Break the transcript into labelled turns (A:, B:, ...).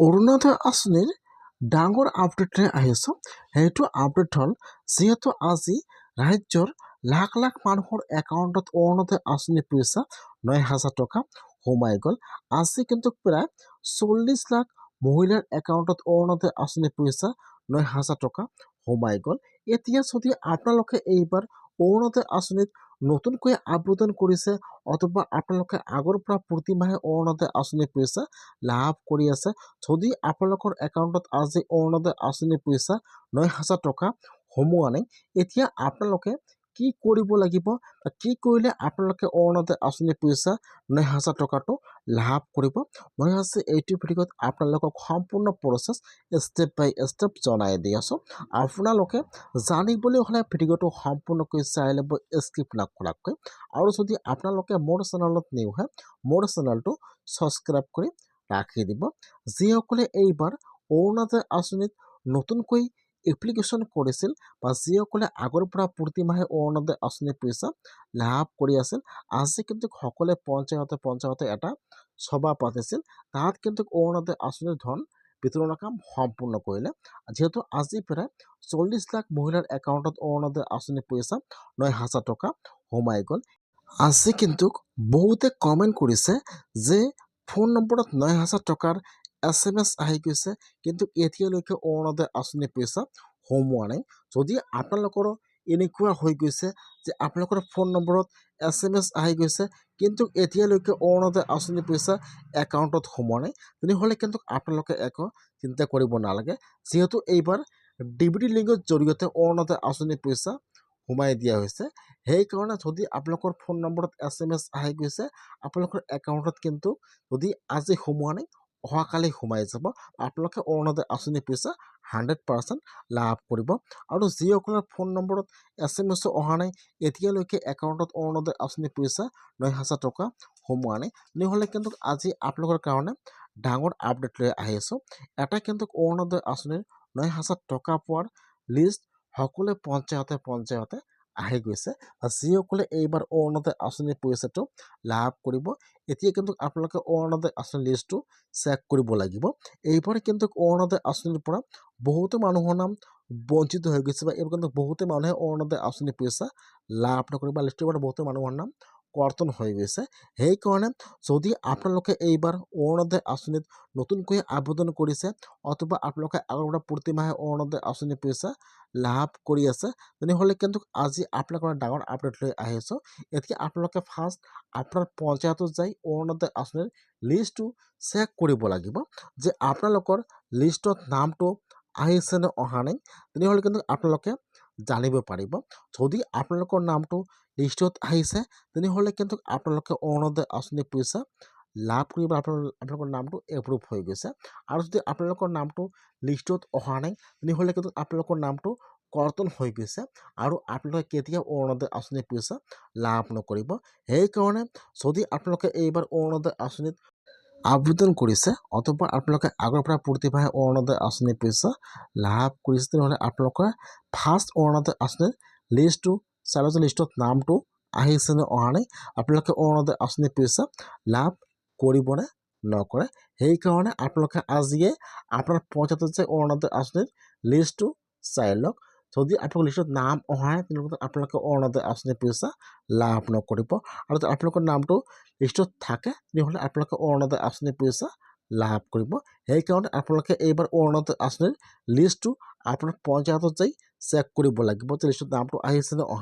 A: অৰুণোদয় আঁচনিৰ ডাঙৰ আপডেটে আহিছোঁ। সেইটো আপডেট হ'ল যিহেতু আজি ৰাজ্যৰ লাখ লাখ মানুহৰ একাউণ্টত অৰুণোদয় আঁচনি পইচা ৯,০০০ টকা সোমাই গ'ল। আজি কিন্তু প্ৰায় ৪০ লাখ মহিলাৰ একাউণ্টত অৰুণোদয় আঁচনি পইচা ৯,০০০ টকা সোমাই গ'ল। এতিয়া যদি আপোনালোকে এইবাৰ অৰুণোদয় আঁচনিত নতুনকৈ আবেদন কৰিছে অথবা আপোনালোকে আগৰ পৰা প্ৰতিমাহে অৰুণোদয় আঁচনি পইচা লাভ কৰি আছে, যদি আপোনালোকৰ একাউণ্টত আজি অৰুণোদয় আঁচনি পইচা ৯,০০০ টকা সোমোৱা নাই, এতিয়া আপোনালোকে কি কৰিব লাগিব বা কি কৰিলে আপোনালোকে অৰুণোদয় আঁচনি পইচা ৯,০০০ টকাটো লাভ কৰিব। মই আজি এইটো ভিডিঅ'ত আপোনালোকক সম্পূৰ্ণ প্ৰচেছ ষ্টেপ বাই ষ্টেপ জনাই দি আছোঁ। আপোনালোকে জানিবলৈ হ'লে ভিডিঅ'টো সম্পূৰ্ণকৈ চাই ল'ব স্কিপ নকৰাকৈ। আৰু যদি আপোনালোকে মোৰ চেনেলত নিউ হয়, মোৰ চেনেলটো ছাবস্ক্ৰাইব কৰি ৰাখি দিব। যিসকলে এইবাৰ অৰুণোদয় আঁচনিত নতুনকৈ এপ্লিকেশ্যন কৰিছিল বা যিসকলে আগৰ পৰা প্ৰতিমাহে অৰুণোদয় আঁচনি পইচা লাভ কৰি আছিল, আজি কিন্তু সকলোৱে পঞ্চায়তে এটা সভা পাতিছিল। তাত কিন্তু অৰুণোদয় আঁচনিৰ ধন বিতৰণৰ কাম সম্পূৰ্ণ কৰিলে। যিহেতু আজি প্ৰায় ৪০ লাখ মহিলাৰ একাউণ্টত অৰুণোদয় আঁচনি পইচা ৯,০০০ টকা সোমাই গ'ল। আজি কিন্তু বহুতে কমেণ্ট কৰিছে যে ফোন নম্বৰত ৯,০০০ টকাৰ SMS আহি গৈছে, কিন্তু এতিয়ালৈকে অৰুণোদয় আঁচনি পইচা সোমোৱা নাই। যদি আপোনালোকৰো এনেকুৱা হৈ গৈছে যে আপোনালোকৰ ফোন নম্বৰত SMS আহি গৈছে কিন্তু এতিয়ালৈকে অৰুণোদয় আঁচনি পইচা একাউণ্টত সোমোৱা নাই, তেনেহ'লে কিন্তু আপোনালোকে একো চিন্তা কৰিব নালাগে। যিহেতু এইবাৰ DBT লিংকৰ জৰিয়তে অৰুণোদয় আঁচনি পইচা সোমাই দিয়া হৈছে, সেইকাৰণে যদি আপোনালোকৰ ফোন নম্বৰত SMS আহি গৈছে, আপোনালোকৰ একাউণ্টত কিন্তু যদি আজি সোমোৱা নাই, অহাকালি সোমাই যাব। আপোনালোকে অৰুণোদয় আঁচনি পইচা 100% লাভ কৰিব। আৰু যিসকলৰ ফোন নম্বৰত SMS অহা নাই, এতিয়ালৈকে একাউণ্টত অৰুণোদয় আঁচনি পইচা ৯,০০০ টকা সোমোৱা নাই, তেনেহ'লে কিন্তু আজি আপোনালোকৰ কাৰণে ডাঙৰ আপডেট লৈ আহিছোঁ। এটা কিন্তু অৰুণোদয় আঁচনিৰ ৯,০০০ টকা পোৱাৰ লিষ্ট সকলোৱে পঞ্চায়তে আহি গৈছে। যিসকলে এইবাৰ অৰুণোদয় আঁচনি পইচাটো লাভ কৰিব, এতিয়া কিন্তু আপোনালোকে অৰুণোদয় আঁচনি লিষ্টটো চেক কৰিব লাগিব। এইবাৰ কিন্তু অৰুণোদয় আঁচনিৰ পৰা বহুতো মানুহৰ নাম বঞ্চিত হৈ গৈছে বা এইবাৰ কিন্তু বহুতো মানুহে অৰুণোদয় আঁচনি পইচা লাভ নকৰিব বা লিষ্টৰ পৰা বহুতো মানুহৰ নাম কৰ্তন হৈ গৈছে। সেইকাৰণে যদি আপোনালোকে এইবাৰ অৰুণোদয় আঁচনিত নতুনকৈ আবেদন কৰিছে অথবা আপোনালোকে আগৰ পৰা প্ৰতিমাহে অৰুণোদয় আঁচনি পইচা লাভ কৰি আছে, তেনেহ'লে কিন্তু আজি আপোনালোকৰ ডাঙৰ আপডেট লৈ আহিছোঁ। এতিয়া আপোনালোকে ফাৰ্ষ্ট আপোনাৰ পঞ্চায়তত যাই অৰুণোদয় আঁচনিৰ লিষ্টটো চেক কৰিব লাগিব যে আপোনালোকৰ লিষ্টত নামটো আহিছে নে অহা নাই, তেনেহ'লে কিন্তু আপোনালোকে জানিব পাৰিব। যদি আপোনালোকৰ নামটো লিষ্টত আহিছে, তেনেহ'লে কিন্তু আপোনালোকে অৰুণোদয় আঁচনি পইচা লাভ কৰিব, আপোনালোকৰ নামটো এপ্ৰুভ হৈ গৈছে। আৰু যদি আপোনালোকৰ নামটো লিষ্টত অহা নাই, তেনেহ'লে কিন্তু আপোনালোকৰ নামটো কৰ্তন হৈ গৈছে আৰু আপোনালোকে কেতিয়াও অৰুণোদয় আঁচনি পইচা লাভ নকৰিব। সেইকাৰণে যদি আপোনালোকে এইবাৰ অৰুণোদয় আঁচনিত আবেদন কৰিছে অথবা আপোনালোকে আগৰ পৰা প্ৰতিমাহে অৰুণোদয় আঁচনি পইচা লাভ কৰিছে, তেনেহ'লে আপোনালোকৰ ফাৰ্ষ্ট অৰুণোদয় আঁচনিৰ লিষ্টটো চাই লওক যে লিষ্টত নামটো আহিছে নে অহা নাই, আপোনালোকে অৰুণোদয় আঁচনি পইচা লাভ কৰিবনে নকৰে। সেইকাৰণে আপোনালোকে আজিয়ে আপোনাৰ পঞ্চায়তত যে অৰুণোদয় আঁচনিৰ লিষ্টটো চাই লওক। যদি আপোনালোকৰ লিষ্টত নাম অহা নাই, তেনেহ'লে আপোনালোকে অৰুণোদয় আঁচনি পইচা লাভ নকৰিব। আৰু যদি আপোনালোকৰ নামটো লিষ্টত থাকে, তেনেহ'লে আপোনালোকে অৰুণোদয় আঁচনি পইচা লাভ কৰিব। সেইকাৰণে আপোনালোকে এইবাৰ অৰুণোদয় আঁচনিৰ লিষ্টটো আপোনাৰ পঞ্চায়তত যাই চেক কৰিব লাগিব যে লিষ্টত নামটো আহিছে নে অহা